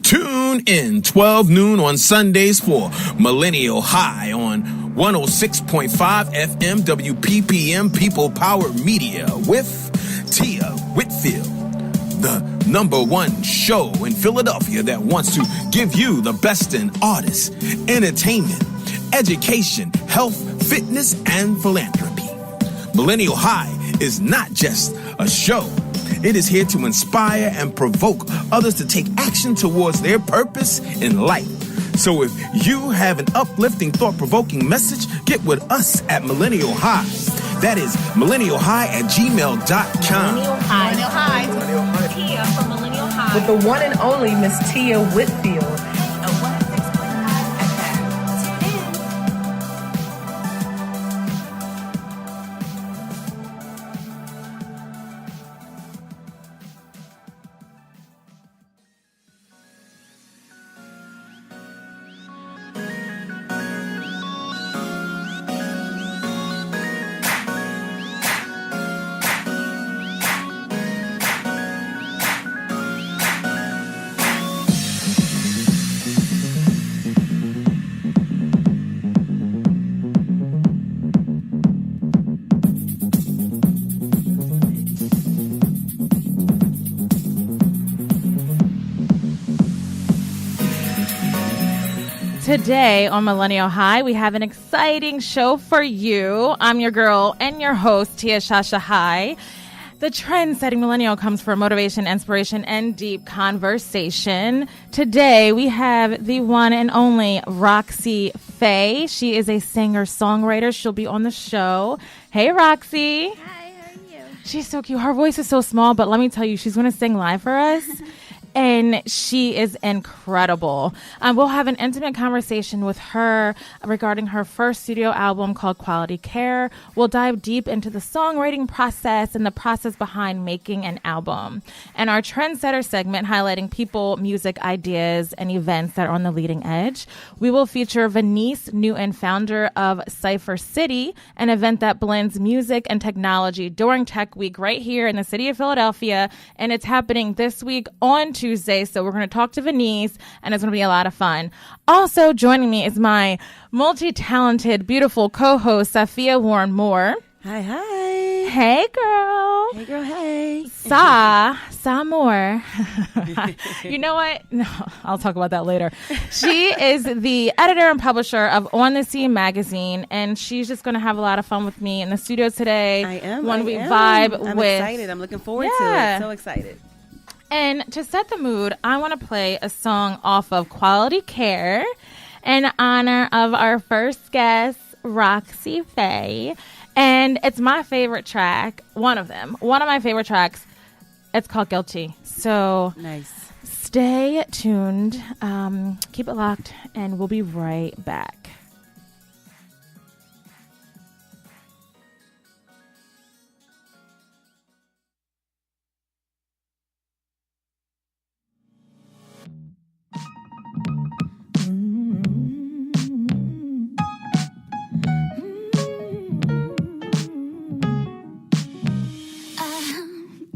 Tune in 12 noon on Sundays for Millennial High on 106.5 FM WPPM People Power Media with Tia Whitfield, the #1 show in Philadelphia that wants to give you the best in artists, entertainment, education, health, fitness, and philanthropy. Millennial High is not just a show. It is here to inspire and provoke others to take action towards their purpose in life. So if you have an uplifting, thought-provoking message, get with us at Millennial High. That is millennialhigh@gmail.com. Millennial High. Millennial High. Millennial High. Tia from Millennial High. With the one and only Miss Tia Whitfield. Today on Millennial High, we have an exciting show for you. I'm your girl and your host, Tia Shasha High. The trend-setting millennial comes for motivation, inspiration, and deep conversation. Today, we have the one and only Roxy Fae. She is a singer-songwriter. She'll be on the show. Hey, Roxy. Hi, how are you? She's so cute. Her voice is so small, but let me tell you, she's going to sing live for us. And she is incredible. We'll have an intimate conversation with her regarding her first studio album called Quality Care. We'll dive deep into the songwriting process and the process behind making an album. And our Trendsetter segment, highlighting people, music, ideas, and events that are on the leading edge. We will feature Veniece Newton, founder of Cypher City, an event that blends music and technology during Tech Week right here in the city of Philadelphia. And it's happening this week on Tuesday, so we're going to talk to Veniece, and it's going to be a lot of fun. Also joining me is my multi-talented, beautiful co-host, Sophia Warren Moore. Hi, hi. Hey, girl. Hey, girl, hey. Sa Moore. You know what? No, I'll talk about that later. She is the editor and publisher of On the Scene magazine, and she's just going to have a lot of fun with me in the studio today. I am. When we I'm with. excited. I'm looking forward to it. So excited. And to set the mood, I want to play a song off of Quality Care in honor of our first guest, Roxy Fae. And it's my favorite track, one of my favorite tracks. It's called Guilty. So nice. Stay tuned, keep it locked, and we'll be right back.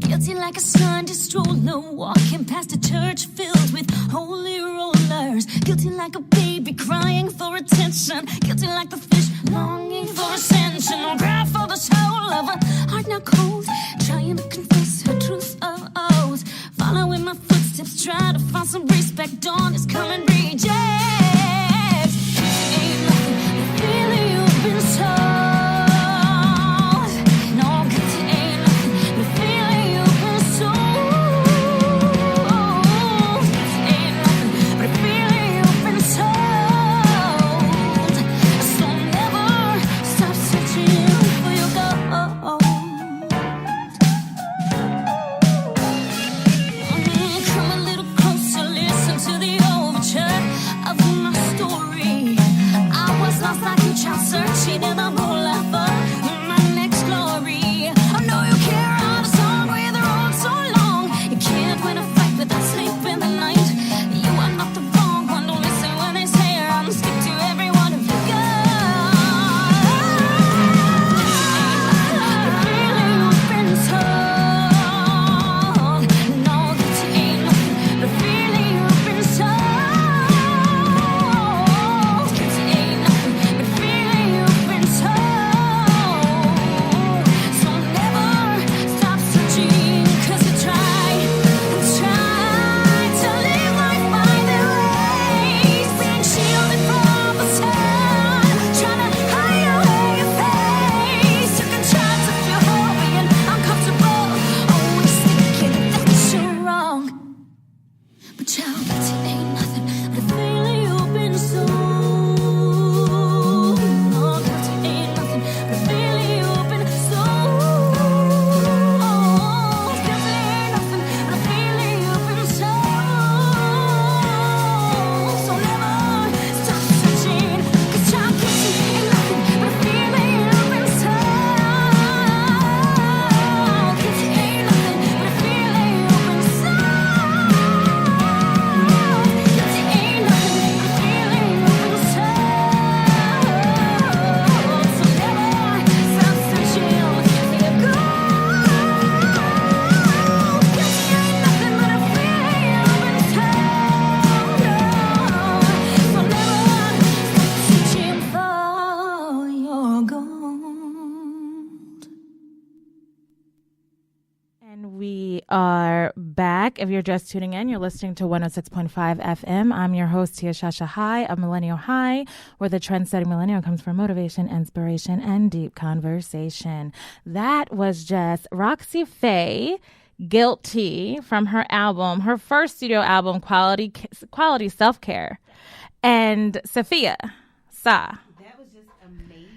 Guilty like a Sunday stroller, walking past a church filled with holy rollers. Guilty like a baby crying for attention. Guilty like the fish longing for ascension. On cry for the soul of a heart now cold, trying to confess her truth of oath. Following my footsteps, try to find some respect. Dawn is coming, reject. Ain't nothing the feeling you've been told. Searching in the morning. are back. If you're just tuning in, you're listening to 106.5 FM. I'm your host, Tia Shasha High of Millennial High, where the trend-setting millennial comes for motivation, inspiration, and deep conversation. That was just Roxy Fae, Guilty, from her album, her first studio album, Quality Self-Care. And Sophia, Sa. That was just amazing.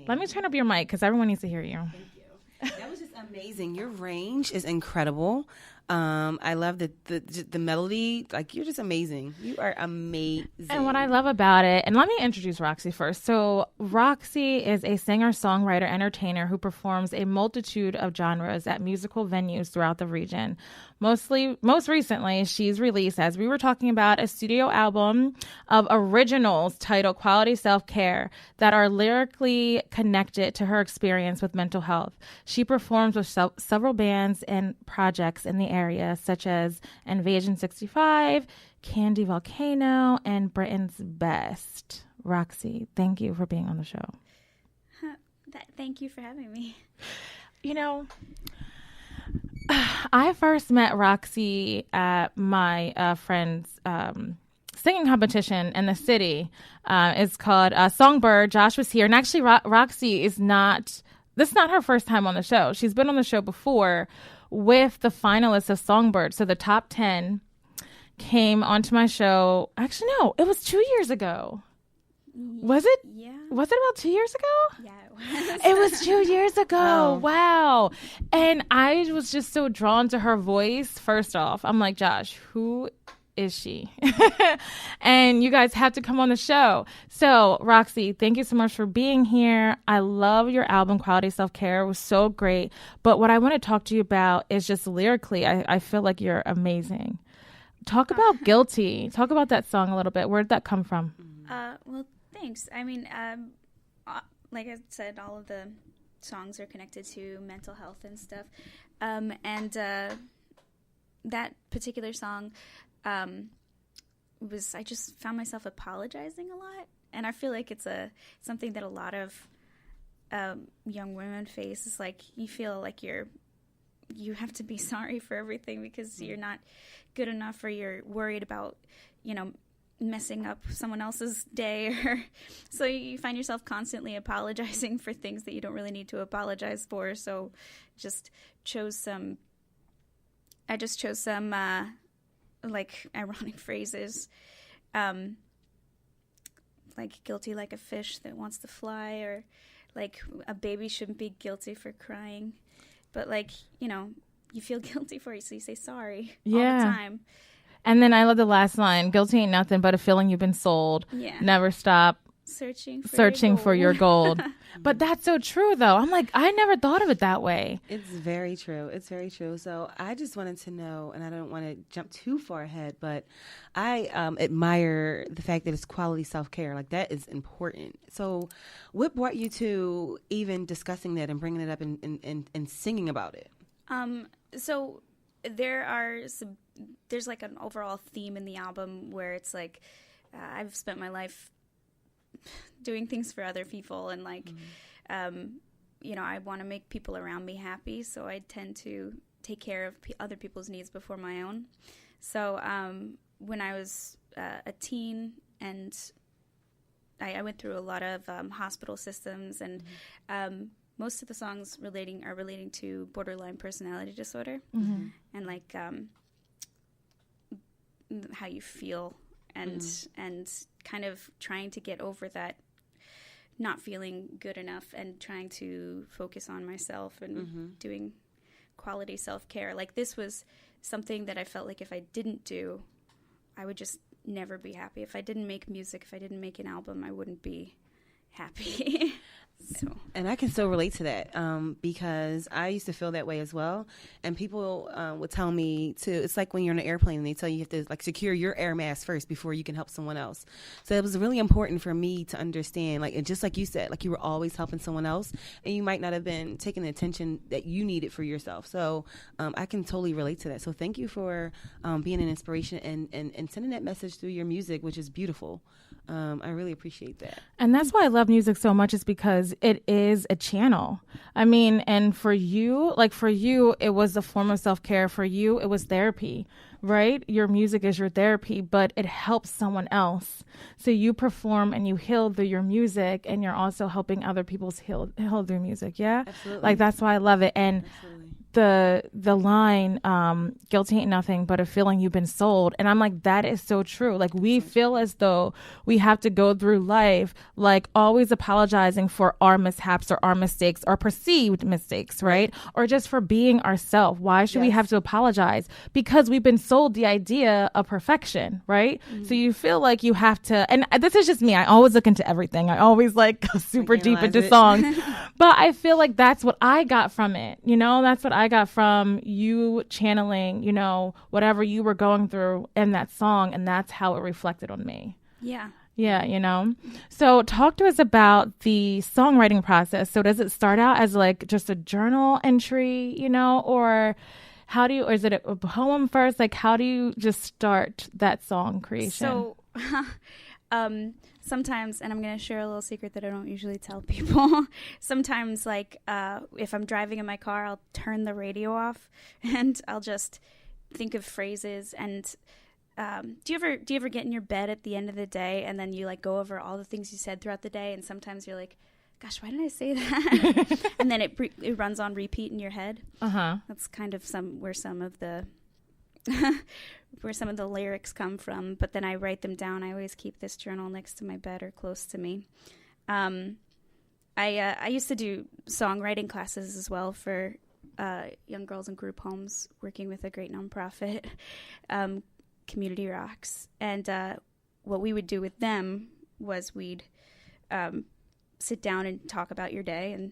Let me turn up your mic because everyone needs to hear you. That was just amazing. Your range is incredible. I love the melody. Like, you're just amazing. You are amazing. And what I love about it, and let me introduce Roxy first. So Roxy is a singer, songwriter, entertainer who performs a multitude of genres at musical venues throughout the region. Most recently, she's released, as we were talking about, a studio album of originals titled Quality Self-Care that are lyrically connected to her experience with mental health. She performs with several bands and projects in the area, such as Invasion 65, Candy Volcano, and Britain's Best. Roxy, thank you for being on the show. Thank you for having me. You know, I first met Roxy at my friend's singing competition in the city. It's called Songbird. Josh was here. And actually, Roxy this is not her first time on the show. She's been on the show before with the finalists of Songbird. So the top 10 came onto my show. Actually, no, it was 2 years ago. Was it? Yeah. Was it about 2 years ago? Yeah, it was. It was 2 years ago. Oh. Wow. And I was just so drawn to her voice. First off, I'm like, Josh, who is she? And you guys have to come on the show. So, Roxy, thank you so much for being here. I love your album, Quality Self-Care. It was so great. But what I want to talk to you about is just lyrically, I feel like you're amazing. Talk about Guilty. Talk about that song a little bit. Where did that come from? Well, thanks. I mean, like I said, all of the songs are connected to mental health and stuff. And that particular song I just found myself apologizing a lot. And I feel like it's something that a lot of young women face. Is like, you feel like you have to be sorry for everything because you're not good enough, or you're worried about, messing up someone else's day, or so you find yourself constantly apologizing for things that you don't really need to apologize for. So I just chose some like ironic phrases, like guilty like a fish that wants to fly, or like a baby shouldn't be guilty for crying, but like, you feel guilty for it, so you say sorry all the time. And then I love the last line, guilty ain't nothing but a feeling you've been sold. Yeah. Never stop searching for your gold. But that's so true, though. I'm like, I never thought of it that way. It's very true. It's very true. So I just wanted to know, and I don't want to jump too far ahead, but I admire the fact that it's quality self-care. Like, that is important. So what brought you to even discussing that and bringing it up and singing about it? So there's like an overall theme in the album where it's like, I've spent my life doing things for other people, and like, I want to make people around me happy, so I tend to take care of other people's needs before my own. So when I was a teen, and I went through a lot of hospital systems, and most of the songs are relating to borderline personality disorder, and like how you feel, and kind of trying to get over that not feeling good enough, and trying to focus on myself, and doing quality self-care. Like, this was something that I felt like if I didn't do, I would just never be happy. If I didn't make music, if I didn't make an album, I wouldn't be happy. So. And I can so relate to that because I used to feel that way as well. And people would tell me it's like when you're on an airplane and they tell you have to like secure your air mask first before you can help someone else. So it was really important for me to understand, like, and just like you said, like, you were always helping someone else, and you might not have been taking the attention that you needed for yourself. So I can totally relate to that. So thank you for being an inspiration and sending that message through your music, which is beautiful. I really appreciate that. And that's why I love music so much, is because it is a channel. I mean, and for you, it was a form of self-care. For you, it was therapy, right? Your music is your therapy, but it helps someone else. So you perform and you heal through your music, and you're also helping other people's heal through music. Yeah. Absolutely. Like, that's why I love it. And the line, guilty ain't nothing but a feeling you've been sold. And I'm like, that is so true. Like, we feel as though we have to go through life, like, always apologizing for our mishaps or our mistakes or perceived mistakes, right? Or just for being ourselves. Why should we have to apologize? Because we've been sold the idea of perfection, right? So you feel like you have to, and this is just me. I always look into everything. I always like go super deep into songs. But I feel like that's what I got from it. You know, that's what I got from you channeling, you know, whatever you were going through in that song. And that's how it reflected on me. Yeah. Yeah, you know. So talk to us about the songwriting process. So does it start out as like just a journal entry, you know, or how do you, or is it a poem first? Like, how do you just start that song creation? So sometimes, and I'm going to share a little secret that I don't usually tell people. Sometimes, like, if I'm driving in my car, I'll turn the radio off and I'll just think of phrases. And do you ever get in your bed at the end of the day and then you like go over all the things you said throughout the day, and sometimes you're like, gosh, why did I say that? And then it runs on repeat in your head. That's kind of where some of the lyrics come from. But then I write them down. I always keep this journal next to my bed or close to me. I used to do songwriting classes as well for young girls in group homes, working with a great nonprofit, Community Rocks. And what we would do with them was we'd sit down and talk about your day and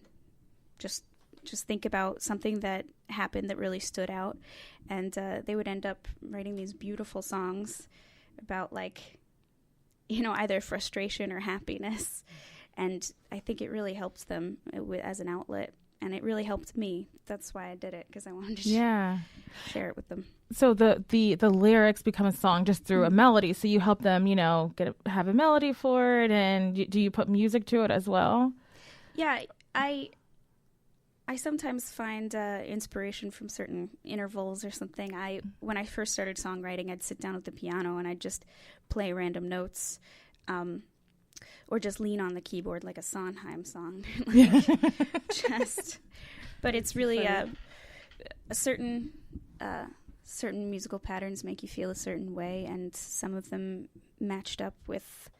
just think about something that happened that really stood out. And they would end up writing these beautiful songs about, like, you know, either frustration or happiness. And I think it really helped them as an outlet. And it really helped me. That's why I did it, because I wanted to share it with them. So the lyrics become a song just through a melody. So you help them, you know, have a melody for it. And do you put music to it as well? Yeah, I sometimes find inspiration from certain intervals or something. When I first started songwriting, I'd sit down at the piano and I'd just play random notes, or just lean on the keyboard like a Sondheim song. But it's really certain musical patterns make you feel a certain way, and some of them matched up with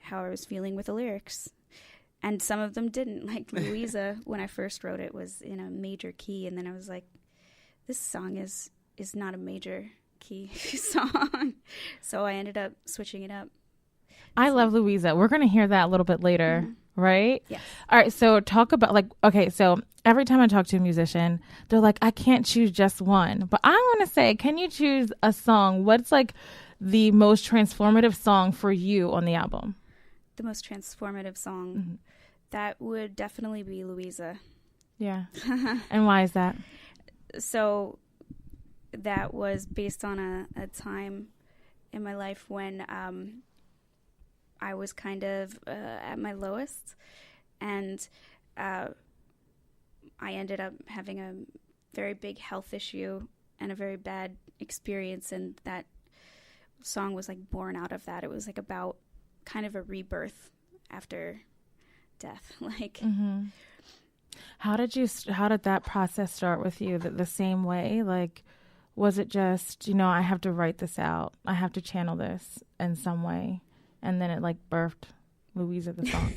how I was feeling with the lyrics. And some of them didn't. Like Louisa, when I first wrote it, was in a major key. And then I was like, this song is not a major key song. So I ended up switching it up. I love Louisa. We're going to hear that a little bit later, right? Yes. All right. So talk about, like, okay, so every time I talk to a musician, they're like, I can't choose just one. But I want to say, can you choose a song? What's like the most transformative song for you on the album? The most transformative song? Mm-hmm. That would definitely be Louisa. Yeah. And why is that? So that was based on a time in my life when I was kind of at my lowest. And I ended up having a very big health issue and a very bad experience. And that song was like born out of that. It was like about kind of a rebirth after death. Like, how did that process start with you? The same way? Like, was it just, you know, I have to write this out, I have to channel this in some way, and then it like birthed Louisa the song?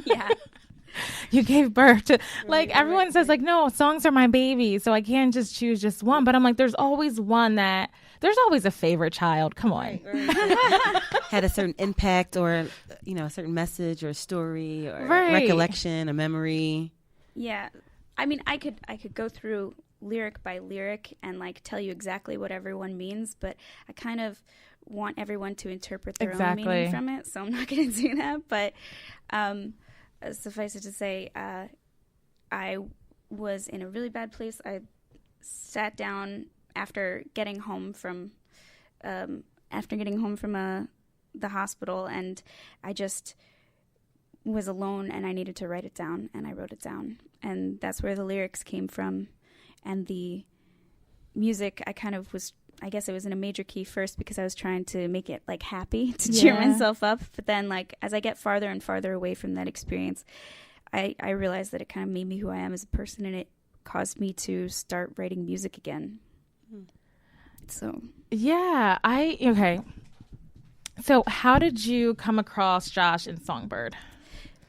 Yeah. You gave birth to, like, everyone says, like, no, songs are my baby, so I can't just choose just one. But I'm like, there's always one there's always a favorite child. Come on. Right. Had a certain impact, or, you know, a certain message or a story or recollection, a memory. Yeah. I mean, I could go through lyric by lyric and, like, tell you exactly what everyone means, but I kind of want everyone to interpret their own meaning from it, so I'm not going to do that. But suffice it to say, I was in a really bad place. I sat down after getting home from the hospital, and I just was alone and I needed to write it down, and I wrote it down. And that's where the lyrics came from. And the music, I guess it was in a major key first because I was trying to make it like happy to cheer myself up. But then like as I get farther and farther away from that experience, I realized that it kind of made me who I am as a person, and it caused me to start writing music again. So yeah, okay. So how did you come across Josh and Songbird?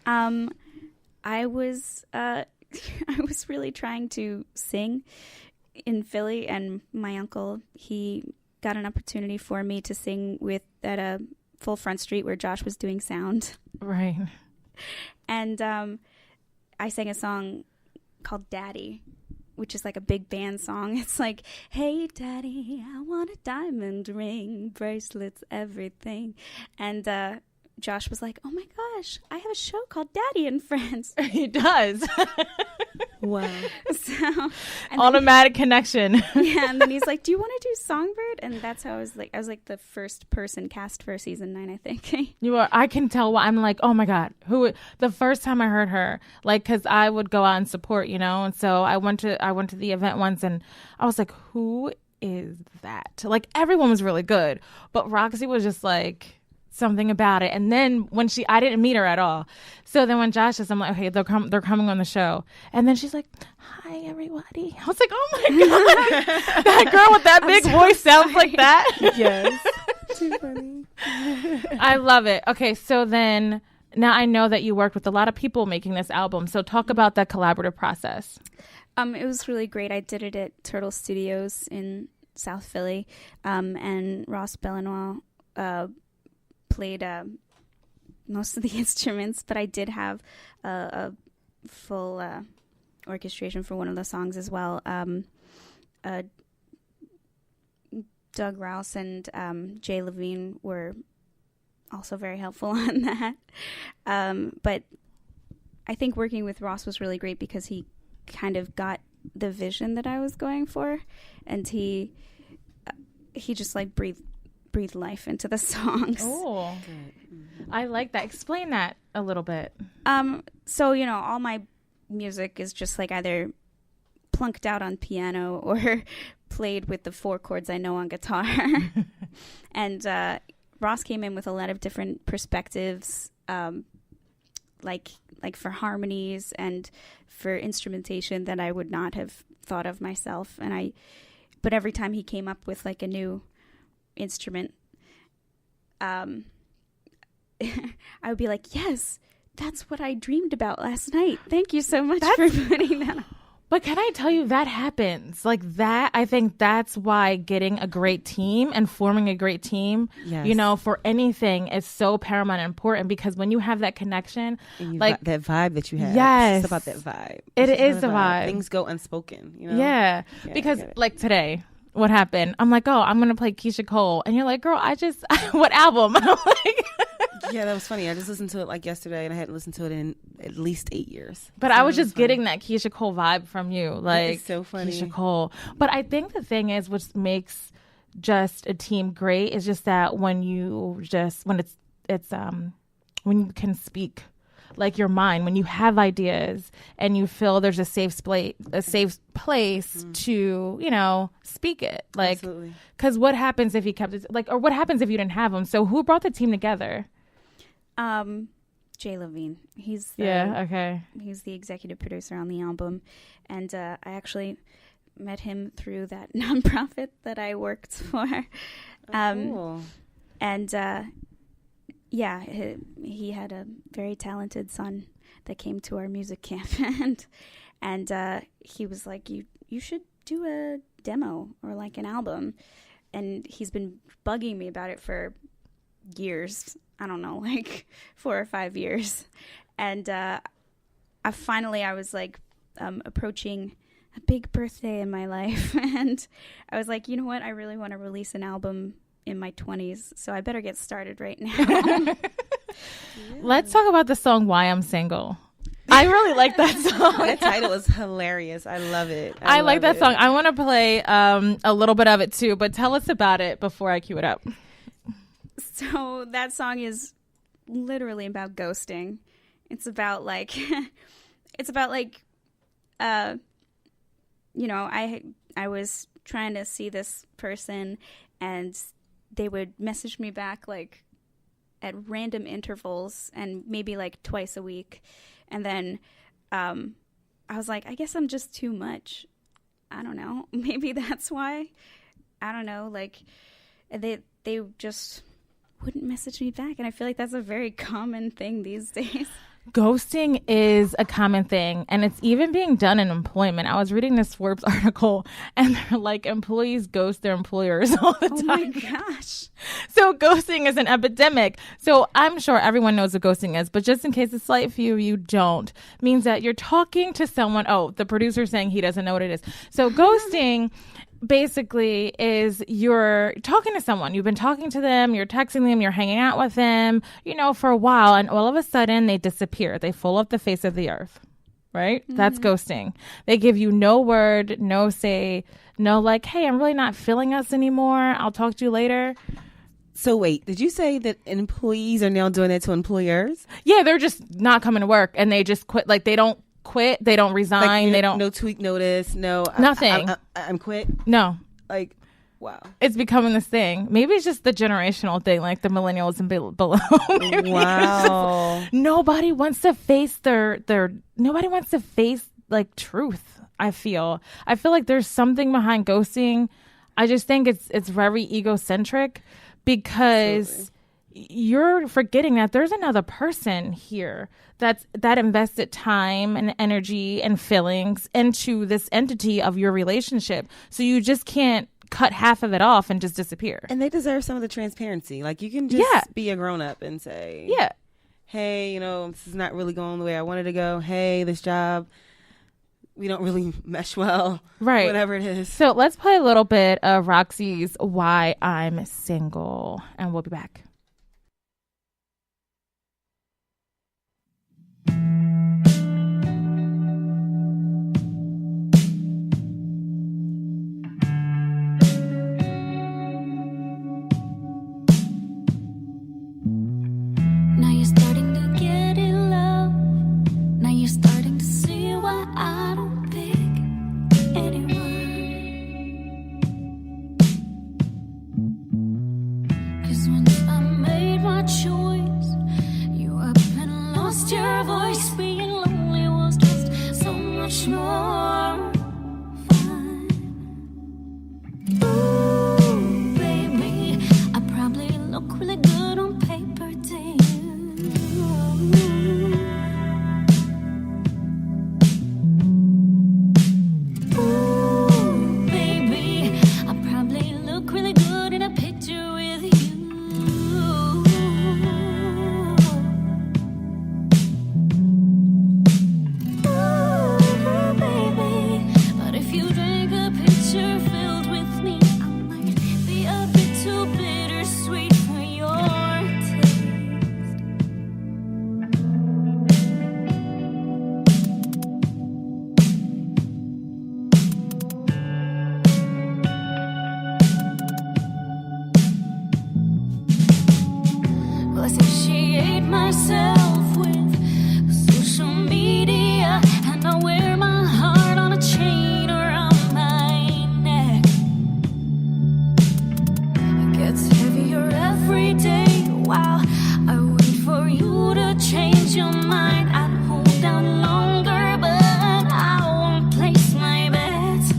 I was I was really trying to sing in Philly, and my uncle, he got an opportunity for me to sing at a Full Front Street where Josh was doing sound. Right. And I sang a song called Daddy, which is like a big band song. It's like, hey, Daddy, I want a diamond ring, bracelets, everything. And Josh was like, oh my gosh, I have a show called Daddy and Friends. He does. Wow. So automatic connection. Yeah, and then he's like, do you want to do Songbird? And that's how I was like the first person cast for season 9, I think. You are. I can tell why. I'm like, oh my God, the first time I heard her, like, because I would go out and support, and so I went to the event once, and I was like, who is that? Like, everyone was really good, but Roxy was just like something about it. And then when I didn't meet her at all. So then when Josh says, I'm like, okay, they're coming on the show. And then she's like, hi, everybody. I was like, oh my God, that girl with that big voice sounds like that. Yes. Too funny. I love it. Okay, so then now I know that you worked with a lot of people making this album. So talk about that collaborative process. It was really great. I did it at Turtle Studios in South Philly. And Ross Bellenois played most of the instruments, but I did have a full orchestration for one of the songs as well. Doug Rouse and Jay Levine were also very helpful on that. But I think working with Ross was really great because he kind of got the vision that I was going for, and he just like breathed life into the songs. Oh, I like that. Explain that a little bit. So, all my music is just like either plunked out on piano or played with the 4 chords I know on guitar. And Ross came in with a lot of different perspectives, like for harmonies and for instrumentation that I would not have thought of myself. But every time he came up with like a new instrument, I would be like, yes, that's what I dreamed about last night. Thank you so much for putting that on. But can I tell you, that happens like that? I think that's why getting a great team and forming a great team, for anything is so paramount and important, because when you have that connection, and like that vibe that you have, yes, it's about that vibe. It is the vibe. Things go unspoken, Yeah, because like today, what happened? I'm like, oh, I'm gonna play Keisha Cole, and you're like, girl, what album? I'm like. Yeah, that was funny. I just listened to it like yesterday, and I hadn't listened to it in at least 8 years. But I was just getting that Keisha Cole vibe from you, like it's so funny. Keisha Cole. But I think the thing is, which makes just a team great, is just that when you can speak like your mind, when you have ideas and you feel there's a safe place to speak it, like, because what happens if you kept it, like, or what happens if you didn't have them? So who brought the team together? Jay Levine. He's he's the executive producer on the album, and I actually met him through that nonprofit that I worked for. Cool. And he had a very talented son that came to our music camp, and he was like, you should do a demo or like an album, and he's been bugging me about it for years. I don't know, like 4 or 5 years. And I was like approaching a big birthday in my life, and I was like, you know what, I really want to release an album in my 20s, so I better get started right now. Let's talk about the song Why I'm Single. I really like that song. That title is hilarious. I love it. I like that song. I want to play a little bit of it too, but tell us about it before I cue it up. So that song is literally about ghosting. It's about like, you know, I was trying to see this person, and they would message me back like at random intervals and maybe like twice a week. And then I was like, I guess I'm just too much. I don't know. Maybe that's why. I don't know. Like they just wouldn't message me back. And I feel like that's a very common thing these days. Ghosting is a common thing, and it's even being done in employment. I was reading this Forbes article, and they're like, employees ghost their employers all the time. Oh my gosh. So ghosting is an epidemic. So I'm sure everyone knows what ghosting is, but just in case it's slight for you, you don't. Means that you're talking to someone. Oh, the producer's saying he doesn't know what it is. So ghosting basically is you're talking to someone. You've been talking to them, you're texting them, you're hanging out with them, you know, for a while, and all of a sudden they disappear. They fall off the face of the earth, right? Mm-hmm. That's ghosting. They give you no word, no say, no like, hey, I'm really not feeling us anymore. I'll talk to you later. So wait, did you say that employees are now doing that to employers? Yeah, they're just not coming to work, and they just quit. Like, they don't quit, they don't resign, like, they don't, no tweak notice, no nothing. I'm quit. No, like, wow, it's becoming this thing. Maybe it's just the generational thing, like the millennials and below. Wow. Nobody wants to face their nobody wants to face like truth. I feel like there's something behind ghosting. I just think it's very egocentric, because Absolutely. You're forgetting that there's another person here that invested time and energy and feelings into this entity of your relationship. So you just can't cut half of it off and just disappear. And they deserve some of the transparency. Like, you can just be a grown up and say, yeah, hey, you know, this is not really going the way I wanted to go. Hey, this job, we don't really mesh well. Right. Whatever it is. So let's play a little bit of Roxy's Why I'm Single, and we'll be back. Now you're starting to get in love. Now you're starting to see why I don't pick anyone. 'Cause once I made my choice, you up and lost your voice. Being lonely was just so much more fun. Ooh, baby, I probably look really good on paper to you. Ooh, baby, I probably look really good in a picture with you. Ooh, baby, but if you drank a picture filled with me, I might be a bit too bittersweet for your taste. Well, I satiate myself with social media, and I wear my heart on a chain around my neck. It gets heavier every day while I wait for you to change your mind. I'd hold down longer, but I won't place my bets.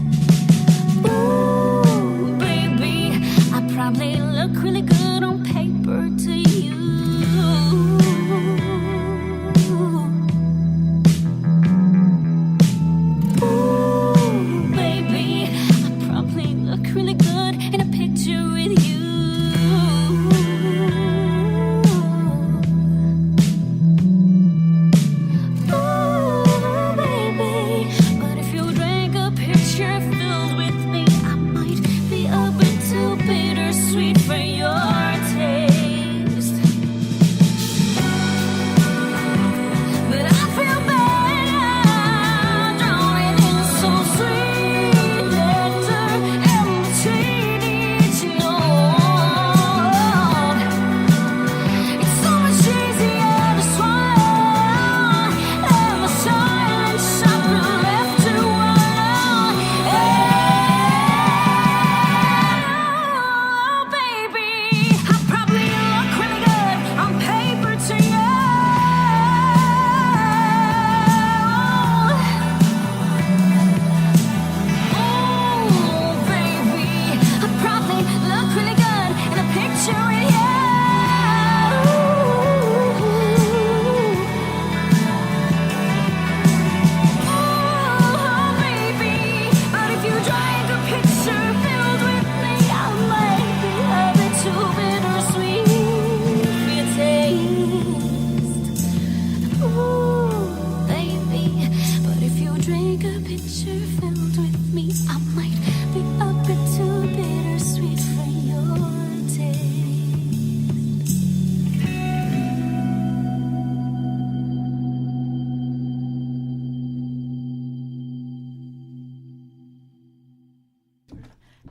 Ooh, baby, I probably look really good on paper to you. Ooh, baby, I probably look really good in a picture with you. Ooh, baby, but if you drank a picture filled with me, I might be a bit too bittersweet for your taste. But I feel bad drowning in some sweet nectar in between each note. It's so much easier to swallow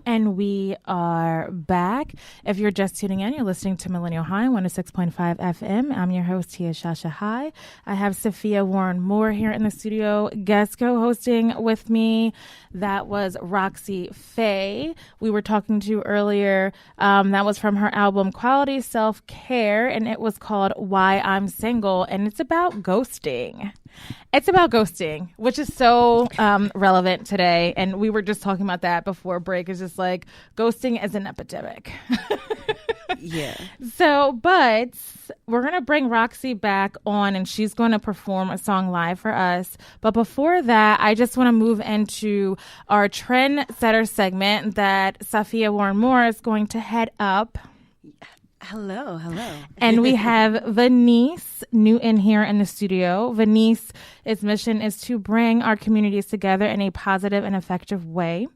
And we are back. If you're just tuning in, you're listening to Millennial High, 106.5 FM. I'm your host, Tia Shasha High. I have Sophia Warren Moore here in the studio, guest co-hosting with me. That was Roxy Fae. We were talking to earlier. That was from her album Quality Self-Care, and it was called Why I'm Single, and it's about ghosting. It's about ghosting, which is so relevant today. And we were just talking about that before break. It's just like ghosting is an epidemic. Yeah. So, but we're going to bring Roxy back on and she's going to perform a song live for us. But before that, I just want to move into our Trendsetter segment that Sophia Warren Moore is going to head up. Hello. And we have Veniece Newton here in the studio. Venice's mission is to bring our communities together in a positive and effective way.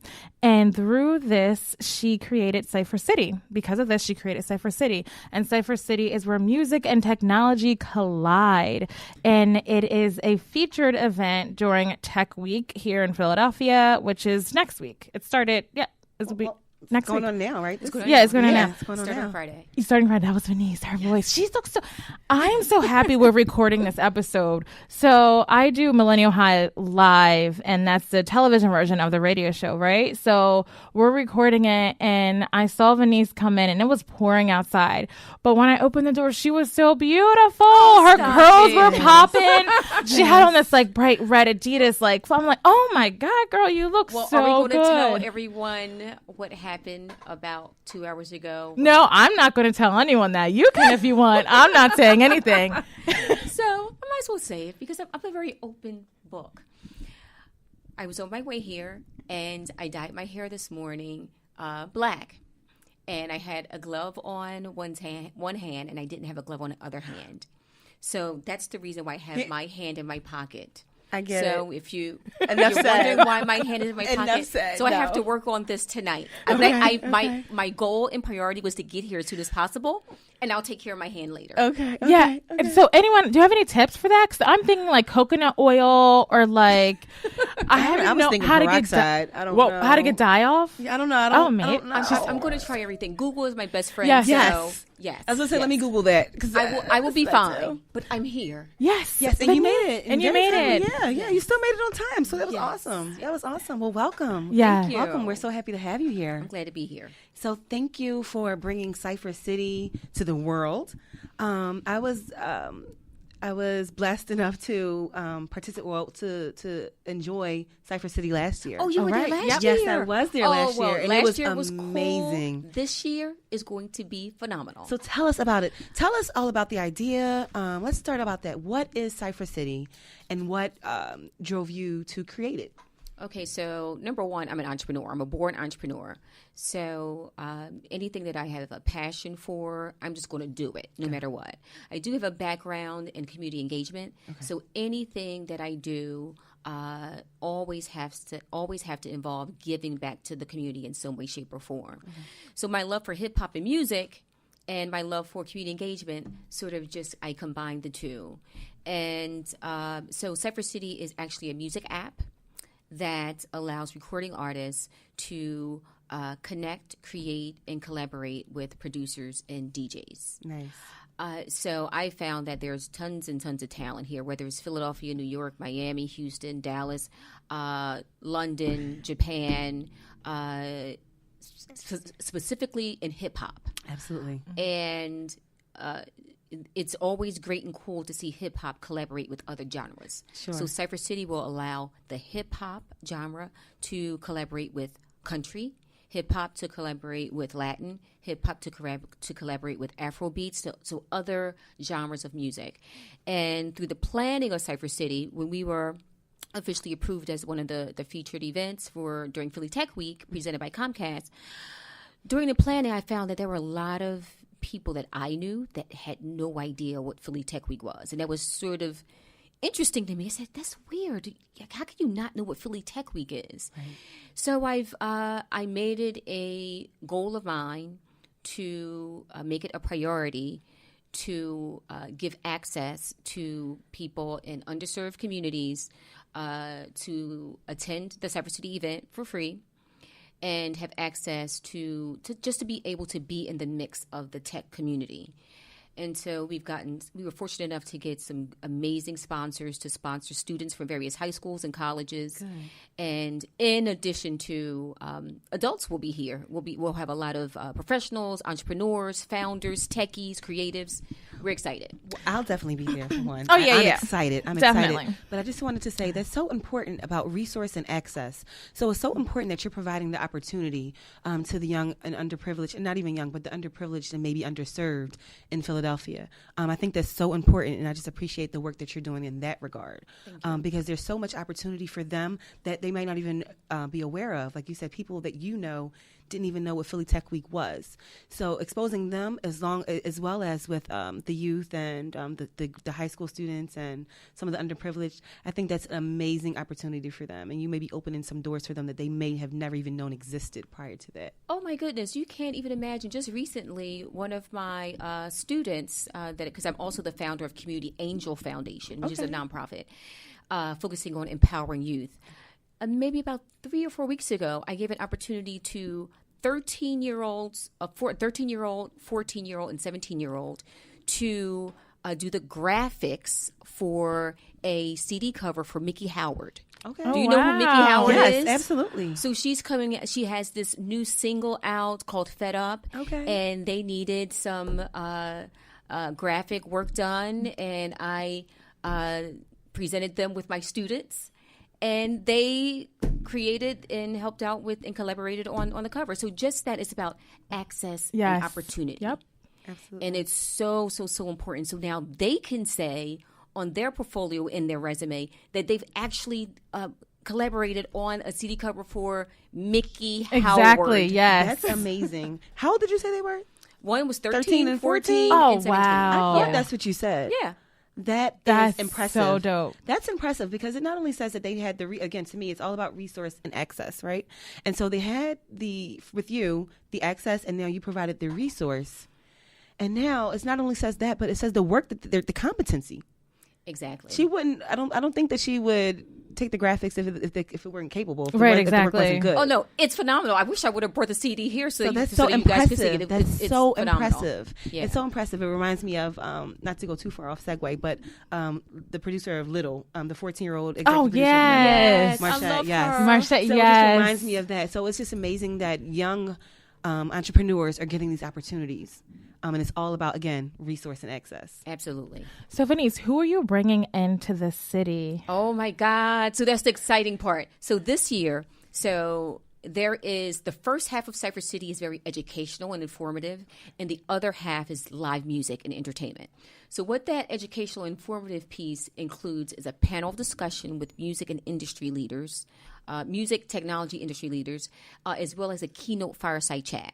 And through this, she created Cypher City. Because of this, she created Cypher City. And Cypher City is where music and technology collide. And it is a featured event during Tech Week here in Philadelphia, which is next week. It started, this will be... Next going week. on now, right? It's going on now. It's going on Starting now. Friday. You starting Friday. That was Venice. Her voice. She looks so. I am so happy we're recording this episode. So I do Millennial High live, and that's the television version of the radio show, right? So we're recording it, and I saw Venice come in, and it was pouring outside. But when I opened the door, she was so beautiful. Her curls were popping. She had on this like bright red Adidas. Like I'm like, oh my god, girl, you look so good. Are we going to tell everyone what happened about 2 hours ago? No, I'm not going to tell anyone that. You can if you want. I'm not saying anything. So I might as well say it because I'm a very open book. I was on my way here and I dyed my hair this morning black. And I had a glove on one hand and I didn't have a glove on the other hand. So that's the reason why I have my hand in my pocket. I get it. So if you're Enough said. wondering why my hand is in my Enough pocket, said. so I have No. to work on this tonight. Okay. My goal and priority was to get here as soon as possible, and I'll take care of my hand later. Okay. Yeah. And so anyone, do you have any tips for that? Because I'm thinking like coconut oil or like, I was don't know thinking how to get peroxide. I don't well, know. how to get dye off. I don't know. I Oh, don't mate. know. I'm going to try everything. Google is my best friend. Yes. So, Yes. yes. I was going to say, yes. let me Google that. Cause I will be that fine, too. but I'm here. Yes. Yes, and you made it. And you made it. Yeah. You still made it on time. So that was Yes. awesome. That was awesome. Well, welcome. Yeah. Thank you. Welcome. We're so happy to have you here. I'm glad to be here. So thank you for bringing Cypher City to the world. I was blessed enough to participate, to enjoy Cypher City last year. Oh, you were there last year? Yes, I was there last year, and last it was year was amazing. Cool. This year is going to be phenomenal. So tell us about it. Tell us all about the idea. Let's start about that. What is Cypher City, and what drove you to create it? Okay, so number one, I'm an entrepreneur. I'm a born entrepreneur. So anything that I have a passion for, I'm just going to do it no matter what. I do have a background in community engagement. Okay. So anything that I do always have to involve giving back to the community in some way, shape, or form. Mm-hmm. So my love for hip hop and music and my love for community engagement sort of just, I combined the two. And so Cypher City is actually a music app that allows recording artists to connect, create, and collaborate with producers and DJs. Nice. So I found that there's tons and tons of talent here, whether it's Philadelphia, New York, Miami, Houston, Dallas, London, Japan, specifically in hip-hop. Absolutely. And it's always great and cool to see hip-hop collaborate with other genres. Sure. So Cypher City will allow the hip-hop genre to collaborate with country, hip-hop to collaborate with Latin, hip-hop to collaborate with Afrobeats, so other genres of music. And through the planning of Cypher City, when we were officially approved as one of the featured events during Philly Tech Week, presented by Comcast, during the planning, I found that there were a lot of people that I knew that had no idea what Philly Tech Week was. And that was sort of interesting to me. I said, that's weird. How can you not know what Philly Tech Week is? Right. So I made it a goal of mine to make it a priority to give access to people in underserved communities to attend the Cypher City event for free and have access to just to be able to be in the mix of the tech community. And so we were fortunate enough to get some amazing sponsors to sponsor students from various high schools and colleges. Good. And in addition to adults will be here. We'll have a lot of professionals, entrepreneurs, founders, techies, creatives. We're excited. Well, I'll definitely be there for one. Oh, yeah, I'm yeah. excited. I'm Definitely. excited. But I just wanted to say that's so important about resource and access. So it's so important that you're providing the opportunity to the young and underprivileged, and not even young, but the underprivileged and maybe underserved in Philadelphia. I think that's so important, and I just appreciate the work that you're doing in that regard. Because there's so much opportunity for them that they might not even be aware of. Like you said, people that you know didn't even know what Philly Tech Week was. So exposing them as well as with the youth and the high school students and some of the underprivileged, I think that's an amazing opportunity for them. And you may be opening some doors for them that they may have never even known existed prior to that. Oh my goodness, you can't even imagine. Just recently, one of my students, because I'm also the founder of Community Angel Foundation, which is a nonprofit focusing on empowering youth. Maybe about 3 or 4 weeks ago, I gave an opportunity to 13-year-olds, 13-year-old, 14-year-old, and 17-year-old to do the graphics for a CD cover for Mickey Howard. Okay. Do you know who Mickey Howard yes, is? Absolutely. So she's coming. She has this new single out called "Fed Up," and they needed some graphic work done, and I presented them with my students. And they created and helped out with and collaborated on the cover. So just that, it's about access and opportunity. Yep. Absolutely. And it's so important. So now they can say on their portfolio in their resume that they've actually collaborated on a CD cover for Mickey Howard. Exactly, yes. That's amazing. How old did you say they were? One was 13 and 14? Oh, and 17. wow. I thought that's what you said. Yeah. That's is impressive. so dope. That's impressive because it not only says that they had again, to me, it's all about resource and access, right? And so they had with you, the access, and now you provided the resource. And now it's not only says that, but it says the work, the competency. Exactly. She wouldn't, I don't think that she would take the graphics if it weren't capable. Right, if the work wasn't exactly. good. Oh no, it's phenomenal. I wish I would have brought the CD here so that's so so you guys could see impressive. it. That's It's so phenomenal. impressive. Yeah. It's so impressive. It reminds me of not to go too far off segue, but the producer of Little, the 14-year-old. Oh yes, I love her. Marsha, So it just yes. reminds me of that. So it's just amazing that young entrepreneurs are getting these opportunities. And it's all about, again, resource and access. Absolutely. So, Veniece, who are you bringing into the city? Oh my God. So that's the exciting part. So this year, there is the first half of Cypher City is very educational and informative, and the other half is live music and entertainment. So what that educational informative piece includes is a panel discussion with music and industry leaders, music technology industry leaders, as well as a keynote fireside chat.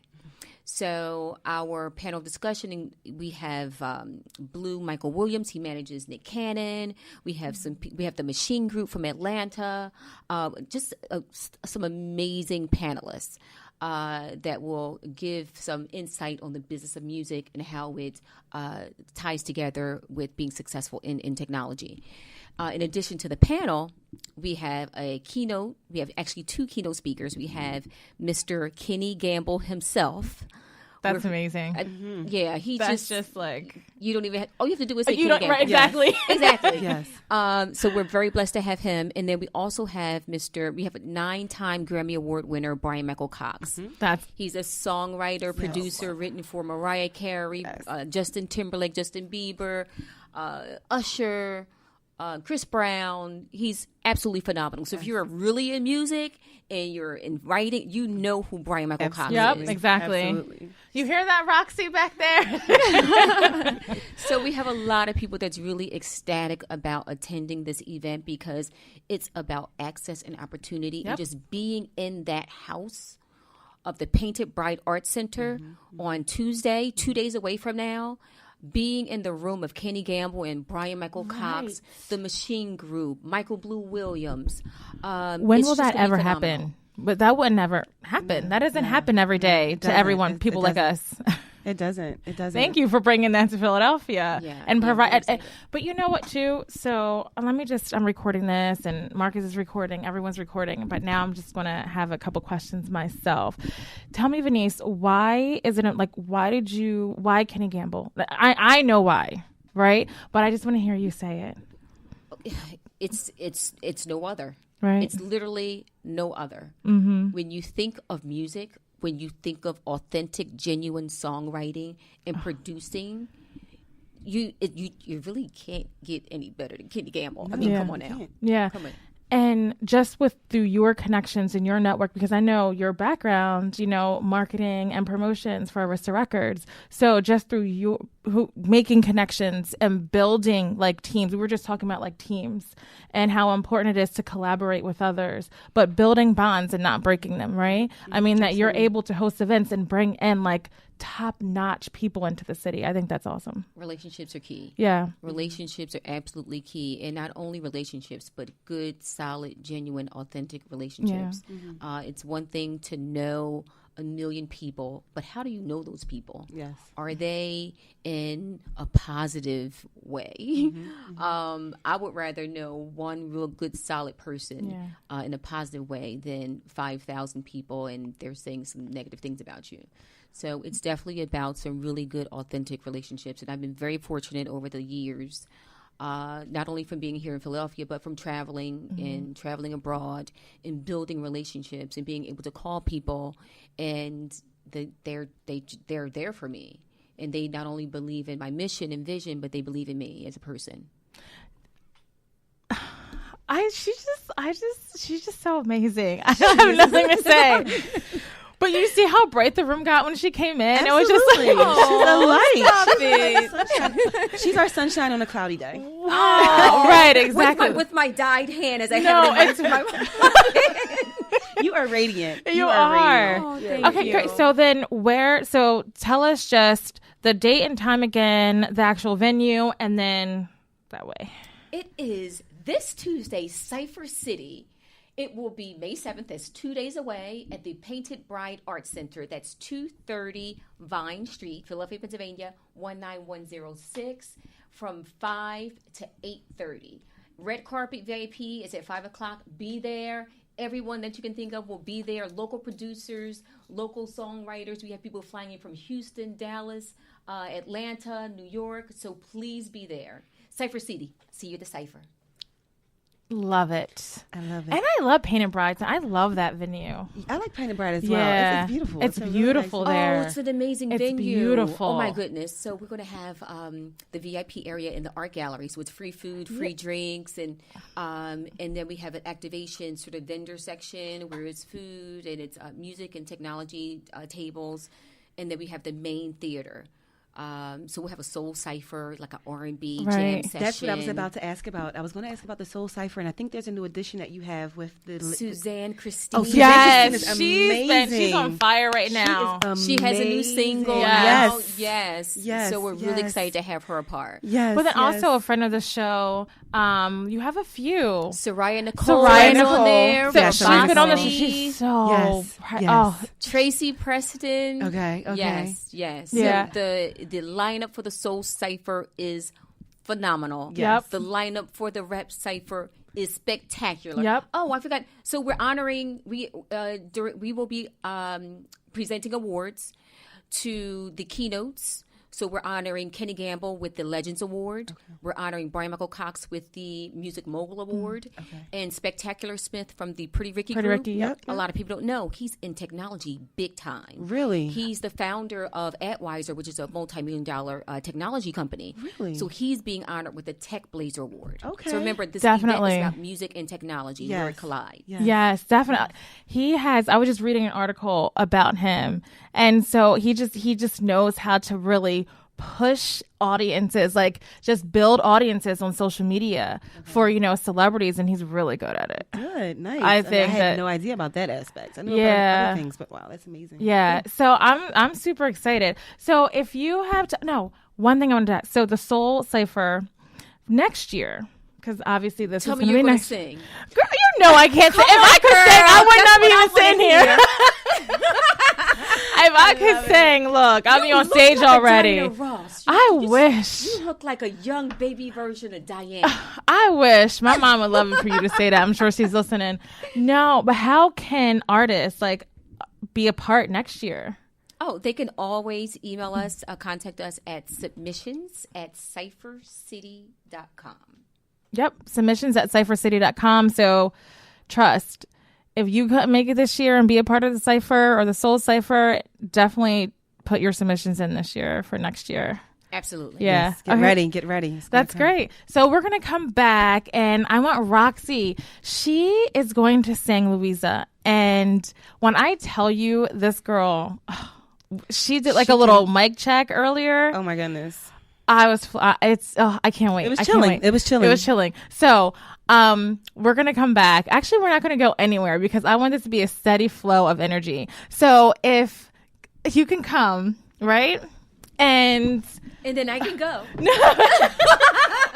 So our panel discussion, we have Blue Michael Williams. He manages Nick Cannon. We have the Machine Group from Atlanta. Just some amazing panelists that will give some insight on the business of music and how it ties together with being successful in technology. In addition to the panel, we have a keynote. We have actually two keynote speakers. We have Mr. Kenny Gamble himself. That's amazing. Yeah, That's just like you don't even have, all you have to do is say you Kenny don't Gamble. right, exactly. Exactly. Yes. So we're very blessed to have him, and then we also have we have a 9-time Grammy Award winner, Bryan-Michael Cox. He's a songwriter, producer, written for Mariah Carey, Justin Timberlake, Justin Bieber, Usher. Chris Brown, he's absolutely phenomenal. So if you're really in music and you're in writing, you know who Bryan-Michael Cox is. Yep, exactly. Absolutely. You hear that, Roxy, back there? So we have a lot of people that's really ecstatic about attending this event because it's about access and opportunity and just being in that house of the Painted Bride Art Center on Tuesday, 2 days away from now. Being in the room of Kenny Gamble and Bryan-Michael Cox, the Machine Group, Michael Blue Williams. When will that ever happen? But that would never happen. That doesn't happen every day to everyone, people like us. It doesn't. Thank you for bringing that to Philadelphia and provide. I'm But you know what, too? So I'm recording this, and Marcus is recording. Everyone's recording. But now I'm just going to have a couple questions myself. Tell me, Veniece, why Kenny Gamble? I know why, right? But I just want to hear you say it. It's no other. Right. It's literally no other. Mm-hmm. When you think of music, when you think of authentic, genuine songwriting and producing, you really can't get any better than Kenny Gamble. I mean, come on now. Yeah. Come on. And just through your connections and your network, because I know your background, marketing and promotions for Arista Records. So just through you making connections and building like teams, we were just talking about like teams and how important it is to collaborate with others, but building bonds and not breaking them, right? I mean, that you're able to host events and bring in like top-notch people into the city. I think that's awesome. Relationships are key. Yeah. Relationships are absolutely key. And not only relationships, but good, solid, genuine, authentic relationships. Yeah. Mm-hmm. It's one thing to know a million people, but how do you know those people? Yes. Are they in a positive way? Mm-hmm. I would rather know one real good, solid person in a positive way than 5,000 people and they're saying some negative things about you. So it's definitely about some really good, authentic relationships. And I've been very fortunate over the years, not only from being here in Philadelphia, but from traveling and traveling abroad and building relationships and being able to call people and they're there for me. And they not only believe in my mission and vision, but they believe in me as a person. She's just so amazing. I don't have nothing to say. But you see how bright the room got when she came in? Absolutely. It was just like, she's a light. She's our sunshine on a cloudy day. Wow. Right, exactly. With my dyed hand as I have it in my You are radiant. You are. Oh, okay, great. So then tell us just the date and time again, the actual venue, and then that way. It is this Tuesday, Cypher City. It will be May 7th. That's 2 days away at the Painted Bride Art Center. That's 230 Vine Street, Philadelphia, Pennsylvania, 19106 from 5 to 8:30. Red Carpet VIP is at 5 o'clock. Be there. Everyone that you can think of will be there. Local producers, local songwriters. We have people flying in from Houston, Dallas, Atlanta, New York. So please be there. Cypher City. See you at the Cypher. Love it. I love it. And I love Painted Brides. I love that venue. I like Painted Bride as well. Yeah. It's beautiful. It's beautiful really nice there. Oh, it's an amazing It's venue. beautiful. Oh, my goodness. So we're going to have the VIP area in the art gallery. So it's free food, free drinks, and then we have an activation sort of vendor section where it's food and it's music and technology tables. And then we have the main theater. So we'll have a soul cipher, like an R&B jam session. That's what I was about to ask about. I was going to ask about the soul cipher, and I think there's a new edition that you have with the Suzanne Christine. Oh, Yes, Suzanne Christine is amazing. she's on fire right now. She has a new single Yes. out. Yes. So we're really excited to have her a part. Yes. But then also a friend of the show. You have a few. Soraya Nicole. Soraya is Nicole. on there. So Yes, she's Soraya been on the Nicole. show. She's so Yes. Oh, Tracy Preston. Okay. Yes. Yeah. So the lineup for the Soul Cipher is phenomenal. Yep. The lineup for the Rap Cipher is spectacular. Yep. Oh, I forgot. So we're honoring. We will be presenting awards to the keynotes. So we're honoring Kenny Gamble with the Legends Award. Okay. We're honoring Bryan-Michael Cox with the Music Mogul Award. And Spectacular Smith from the Pretty Ricky group. Yep. A lot of people don't know. He's in technology big time. Really? He's the founder of Adwiser, which is a multi-million-dollar technology company. Really? So he's being honored with the Tech Blazer Award. Okay. So remember, this Definitely. event is about music and technology where it collide. Yes, definitely. I was just reading an article about him, and so he just knows how to really push audiences, like just build audiences on social media for celebrities, and he's really good at it. Good, nice. I think I had no idea about that aspect. I knew about other things, but wow, that's amazing. Yeah. So I'm super excited. So if you have one thing I wanted to ask. So the Soul Cipher next year, because obviously this Tell is me going to you're be going next. to sing. Girl, you know I can't sing. If I could sing, I would not be even sitting here. I could sing, look, I'll be on stage like already. Diana Ross. I wish. You look like a young baby version of Diane. I wish. My mom would love it for you to say that. I'm sure she's listening. No, but how can artists like be a part next year? Oh, they can always email us, contact us at submissions@cyphercity.com. Yep, submissions@cyphercity.com. So trust, if you couldn't make it this year and be a part of the Cypher or the Soul Cypher, definitely put your submissions in this year for next year. Absolutely. Yeah. Yes, get ready. That's great. So we're going to come back, and I want Roxy. She is going to sing Louisa. And when I tell you this girl, she did like a little mic check earlier. Oh my goodness. I can't wait. It was I can't chilling. wait. It was chilling. So, we're going to come back. Actually, we're not going to go anywhere because I want this to be a steady flow of energy. So if you can come, right? And then I can go. but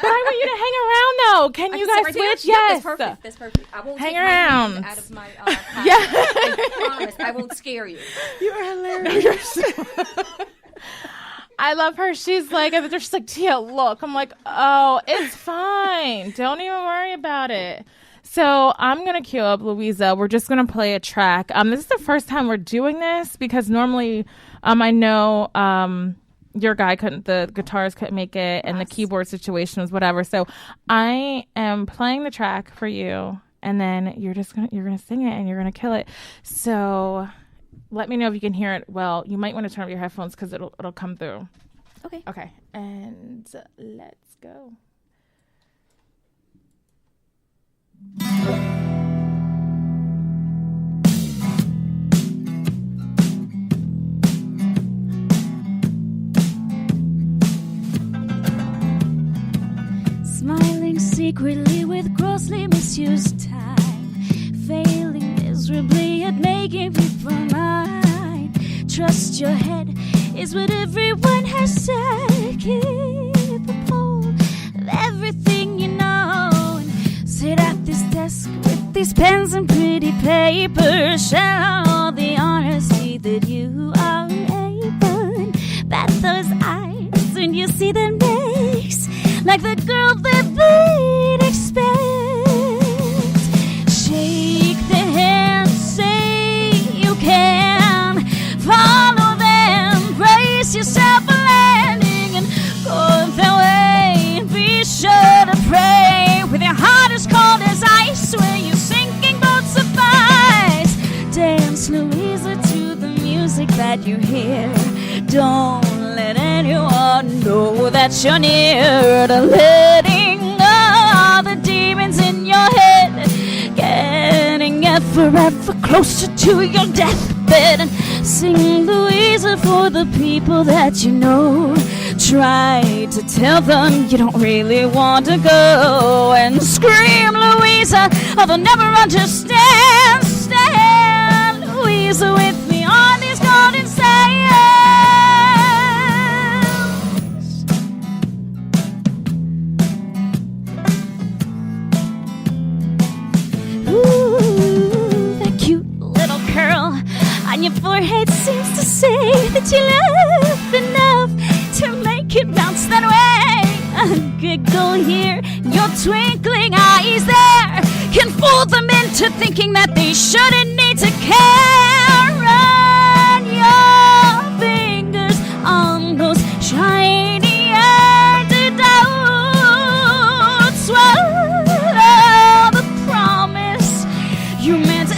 I want you to hang around though. Can you guys switch? Yes. That's perfect. I won't hang take around. my hand out of my pocket. Yeah. I promise. I won't scare you. You are hilarious. I love her. She's like, Tia, look. I'm like, oh, it's fine. Don't even worry about it. So I'm going to cue up Louisa. We're just going to play a track. This is the first time we're doing this because normally I know your guy the guitarist couldn't make it and the keyboard situation was whatever. So I am playing the track for you and then you're going to sing it and you're going to kill it. So let me know if you can hear it well. You might want to turn up your headphones because it'll come through. Okay. And let's go. Smiling secretly with grossly misused time, failing miserably at making people mine. Trust your head is what everyone has said. Keep a poll of everything you know and sit at this desk with these pens and pretty paper. Share all the honesty that you are able. Bat those eyes when you see them next, like the girl that they'd expect. Shake the hand, say you can. Follow them, brace yourself for landing and go their way. Be sure to pray with your heart as cold as ice when your sinking boat suffice. Dance, Louisa, to the music that you hear. Don't let anyone know that you're near to letting go the demons in your head, getting ever closer to your deathbed. And sing Louisa for the people that you know. Try to tell them you don't really want to go, and scream Louisa, or they'll never understand. Stand Louisa with me on these golden sands. Ooh, that cute little curl on your forehead seems to say that you love enough to make it bounce that way. A giggle here, your twinkling eyes there can fool them into thinking that they shouldn't need to care. Run your fingers on those shiny antidotes. Swallow the promise you meant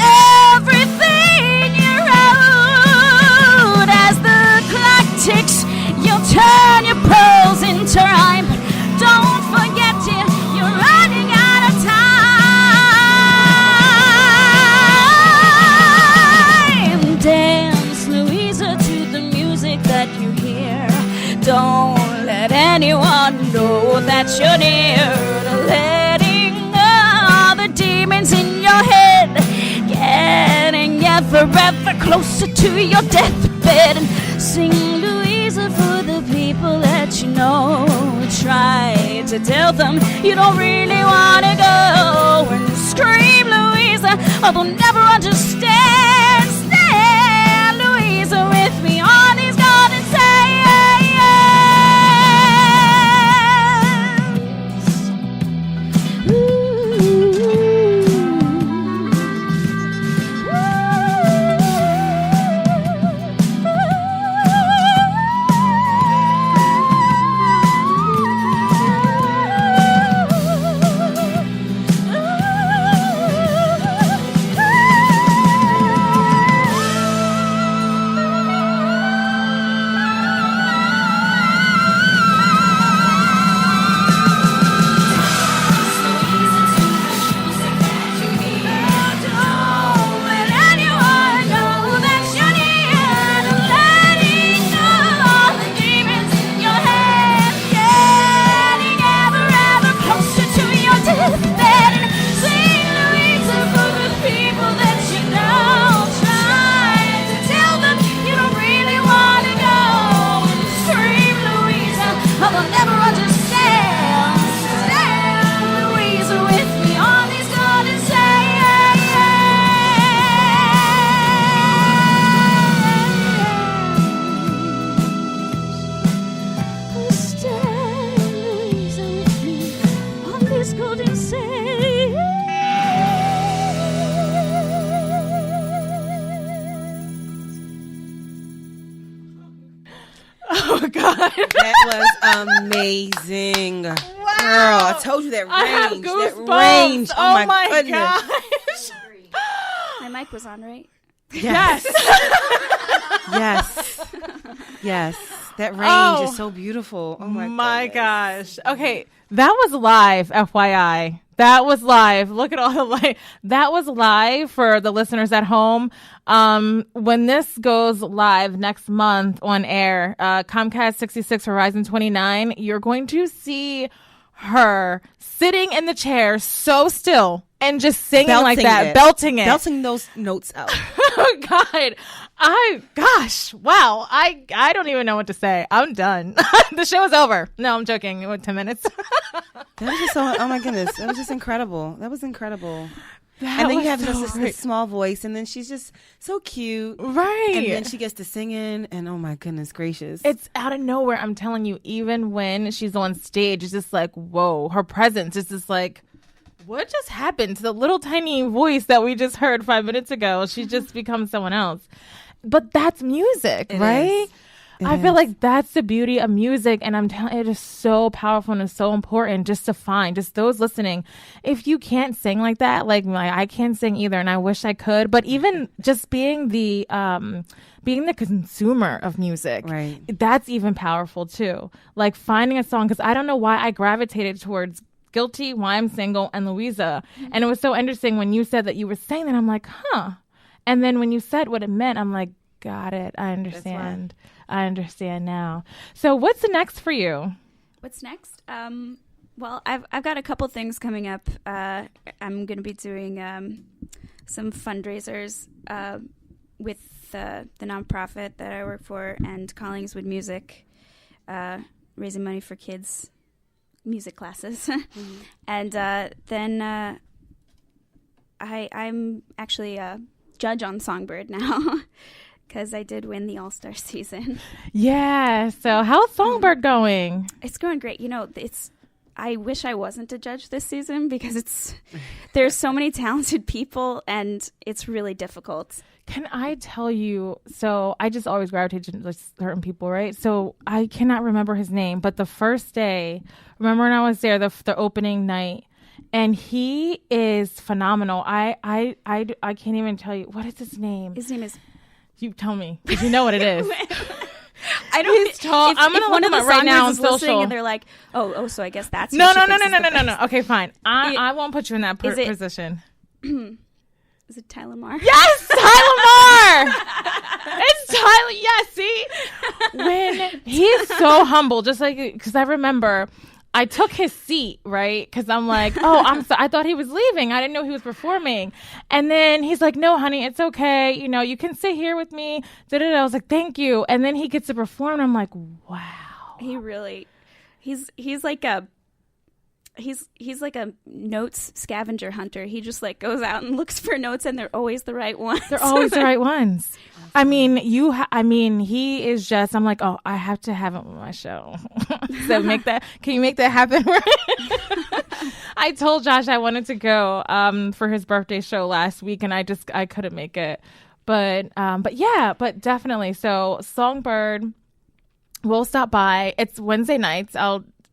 everything you wrote. As the clock ticks, you'll turn your pearls into rhyme. But don't forget you're running out of time. Dance, Louisa, to the music that you hear. Don't let anyone know that you're near to letting go the demons in your head, getting ever closer to your deathbed. And sing Louisa for the people that you know. Try to tell them you don't really want to go, and scream Louisa, or they'll never understand. Stand Louisa with That was amazing. Wow. Girl, I told you that range. I have That goosebumps. range. Oh, my goodness. gosh. My mic was on, right? Yes. Yes. That range is so beautiful. Oh my gosh. Okay, that was live, FYI. That was live. Look at all the light. That was live for the listeners at home. When this goes live next month on air, Comcast 66, Horizon 29, you're going to see her sitting in the chair so still and just singing like that, belting those notes out. Oh God. Wow. I don't even know what to say. I'm done. The show is over. No, I'm joking. It was 10 minutes. That was just oh my goodness. That was just incredible. That was incredible. And then you have this small voice, and then she's just so cute. Right. And then she gets to singing, and oh my goodness gracious. It's out of nowhere. I'm telling you, even when she's on stage, it's just like, whoa, her presence is just like, what just happened to the little tiny voice that we just heard 5 minutes ago? She just becomes someone else. But that's music, right? I feel like that's the beauty of music, and I'm telling you, it is so powerful and it's so important just to find, just those listening. If you can't sing like that, like I can't sing either, and I wish I could, but even just being the consumer of music, right? That's even powerful too. Like finding a song, because I don't know why I gravitated towards Guilty, Why I'm Single, and Louisa, and it was so interesting when you said that you were saying that. I'm like, huh. And then when you said what it meant, I'm like, got it. I understand. I understand now. So what's the next for you? What's next? Well, I've got a couple things coming up. I'm going to be doing some fundraisers with the nonprofit that I work for and Collingswood Music, raising money for kids' music classes. Mm-hmm. And then I'm actually a judge on Songbird now. Because I did win the All-Star season. Yeah. So how's Songbird going? It's going great. You know, I wish I wasn't a judge this season because there's so many talented people and it's really difficult. Can I tell you, so I just always gravitate to certain people, right? So I cannot remember his name, but the first day, remember when I was there, the opening night, and he is phenomenal. I can't even tell you. What is his name? His name is... You tell me, because you know what it is. I don't. He's tall. I'm gonna look him up right now on social. And they're like, oh, so I guess that's no. Okay, fine. I won't put you in that position. Is it Tyler Marr? Yes, Tyler Marr. It's Tyler. Yes, see, when he's so humble, just like because I remember. I took his seat, right? Because I'm like, I thought he was leaving. I didn't know he was performing. And then he's like, no, honey, it's okay. You know, you can sit here with me. I was like, thank you. And then he gets to perform. And I'm like, wow. He really, he's like a notes scavenger hunter. He just like goes out and looks for notes, and they're always the right ones. They're always the right ones. I mean, he is just, I'm like, I have to have him on my show. So can you make that happen? I told Josh I wanted to go for his birthday show last week, and I couldn't make it. But definitely. So Songbird, we'll stop by. It's Wednesday nights.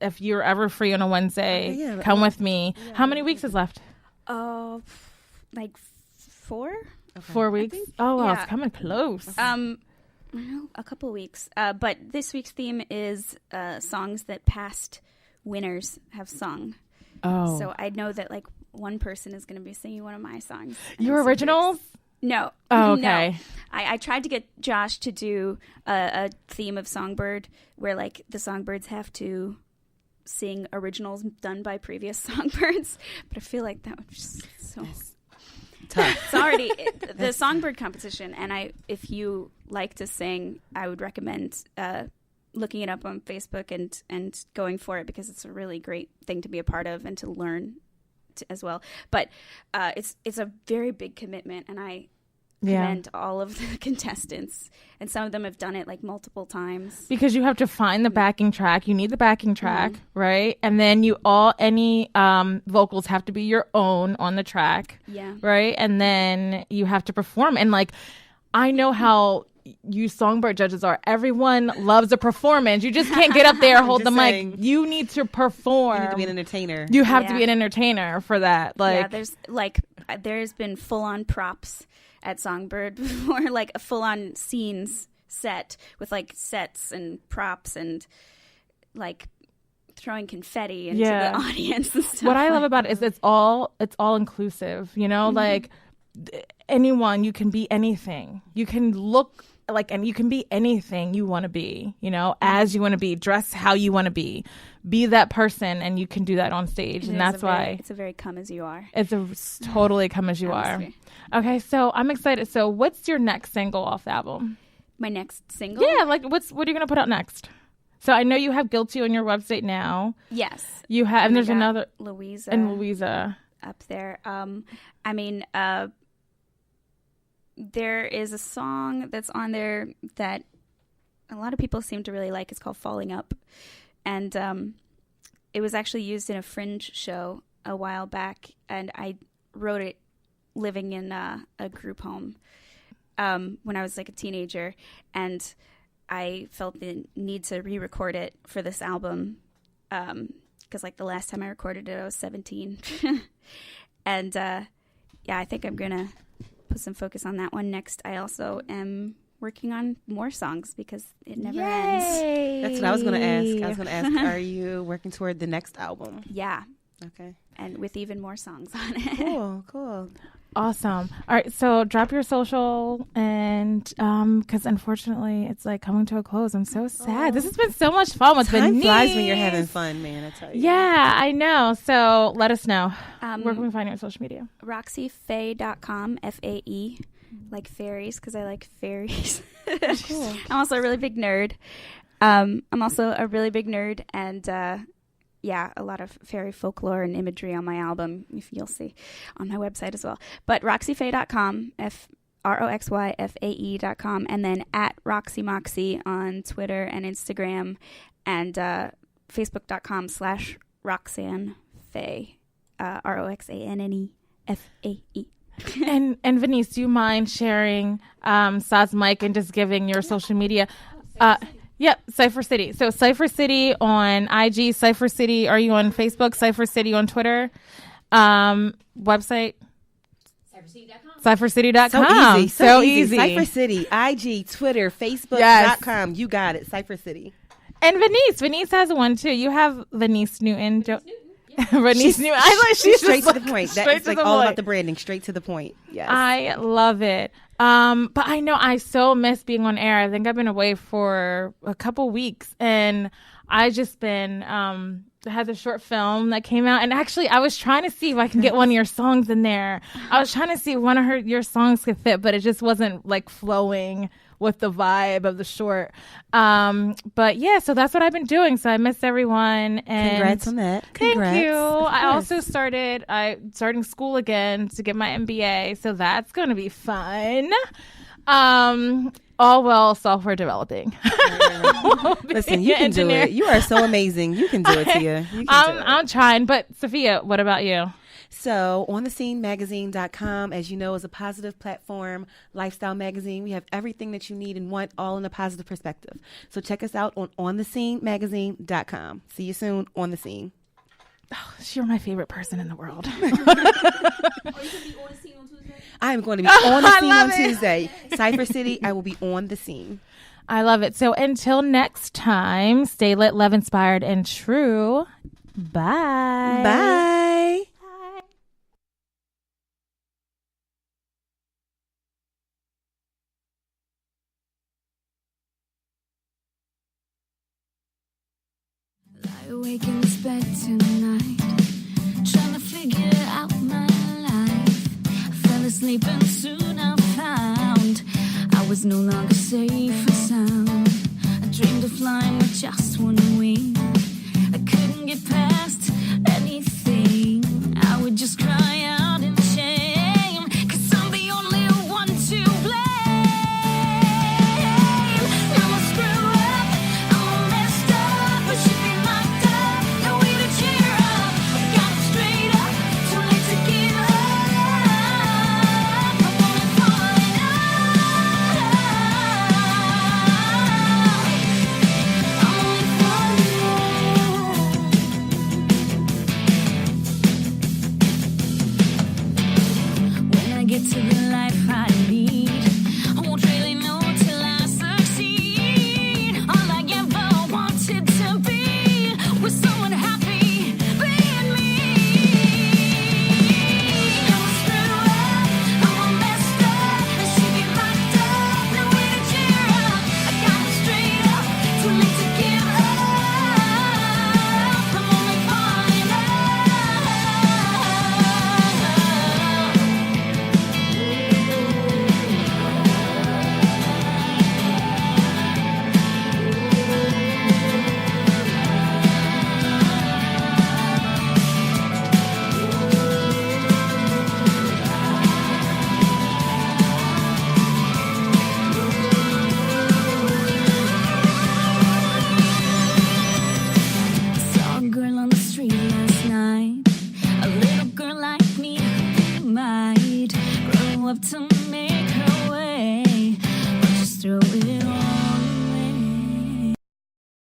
If you're ever free on a Wednesday, come with me. Yeah. How many weeks is left? Like 4. Okay. 4 weeks? It's coming close. A couple weeks. But this week's theme is songs that past winners have sung. Oh. So I know that like one person is going to be singing one of my songs. Your originals? No. Oh, okay. No. I tried to get Josh to do a theme of Songbird where like the songbirds have to sing originals done by previous songbirds, but I feel like that would just so tough. It's already the songbird competition, and if you like to sing, I would recommend looking it up on Facebook and going for it because it's a really great thing to be a part of and to learn as well. But it's a very big commitment, and I commend all of the contestants, and some of them have done it like multiple times because you have to find the backing track. You need the backing track, right? And then any vocals have to be your own on the track, right? And then you have to perform. And like I know how you songbird judges are. Everyone loves a performance. You just can't get up there, hold the mic. You need to perform. You need to be an entertainer. You have to be an entertainer for that. Like, there's been full on props at Songbird before, like a full on scenes set with like sets and props and like throwing confetti into the audience and stuff. What I love about it is it's all inclusive, you know, like anyone, you can be anything. You can look like, and you can be anything you want to be, you know, as you want to be, dress how you want to be that person, and you can do that on stage. And that's why it's a very come as you are. It's a totally come as you are. Okay, so I'm excited. So what's your next single off the album? My next single? Yeah, like what are you going to put out next? So I know you have Guilty on your website now. Yes. You have, and there's another Louisa. And Louisa up there. I mean, there is a song that's on there that a lot of people seem to really like. It's called Falling Up. And it was actually used in a Fringe show a while back. And I wrote it living in a group home when I was like a teenager. And I felt the need to re-record it for this album because like the last time I recorded it, I was 17. And I think I'm going to put some focus on that one next. I also am working on more songs because it never ends. That's what I was going to ask. I was going to ask, are you working toward the next album? Yeah. Okay. And with even more songs on it. Cool. Awesome. All right, so drop your social, and because unfortunately it's like coming to a close. I'm so sad. This has been so much fun with Time Veniece. flies when you're having fun, man. I tell you. Yeah, I know. So let us know. Where can we find you on social media? roxyfae.com, Fae, like fairies, because I like fairies. Cool. I'm also a really big nerd. And a lot of fairy folklore and imagery on my album, if you'll see on my website as well. But roxyfae.com, RoxyFae.com, and then at roxymoxie on Twitter and Instagram, and Facebook.com/RoxanneFae, RoxanneFae. And Veniece, do you mind sharing Sa's mic and just giving your social media? Yep, Cypher City. So Cypher City on IG, Cypher City. Are you on Facebook? Cypher City on Twitter. Website? CypherCity.com. CypherCity.com. So easy. Cypher City, IG, Twitter, Facebook.com. You got it. Cypher City. And Veniece has one too. You have Veniece Newton. Veniece Newton. I like she's straight to the point. That's like all point. about the branding, straight to the point. Yes. I love it. But I know I so miss being on air. I think I've been away for a couple weeks, and I just been had the short film that came out, and actually I was trying to see if I can get one of your songs in there. I was trying to see if one of your songs could fit, but it just wasn't like flowing with the vibe of the short. But yeah, so that's what I've been doing. So I miss everyone. And congrats on that. Congrats. Thank you. I also starting school again to get my MBA. So that's going to be fun. All while software developing. Listen, you can do it. You are so amazing. You can do it, Tia. I'm trying. But Sophia, what about you? So onthescenemagazine.com, as you know, is a positive platform, lifestyle magazine. We have everything that you need and want, all in a positive perspective. So check us out on onthescenemagazine.com. See you soon on The Scene. Oh, you're my favorite person in the world. I am going to be on The Scene on Tuesday. Cypher City, I will be on The Scene. I love it. So until next time, stay lit, love inspired, and true. Bye. Bye. Lie awake in this bed tonight, trying to figure out my life. I fell asleep and soon I found I was no longer safe and sound. I dreamed of flying with just one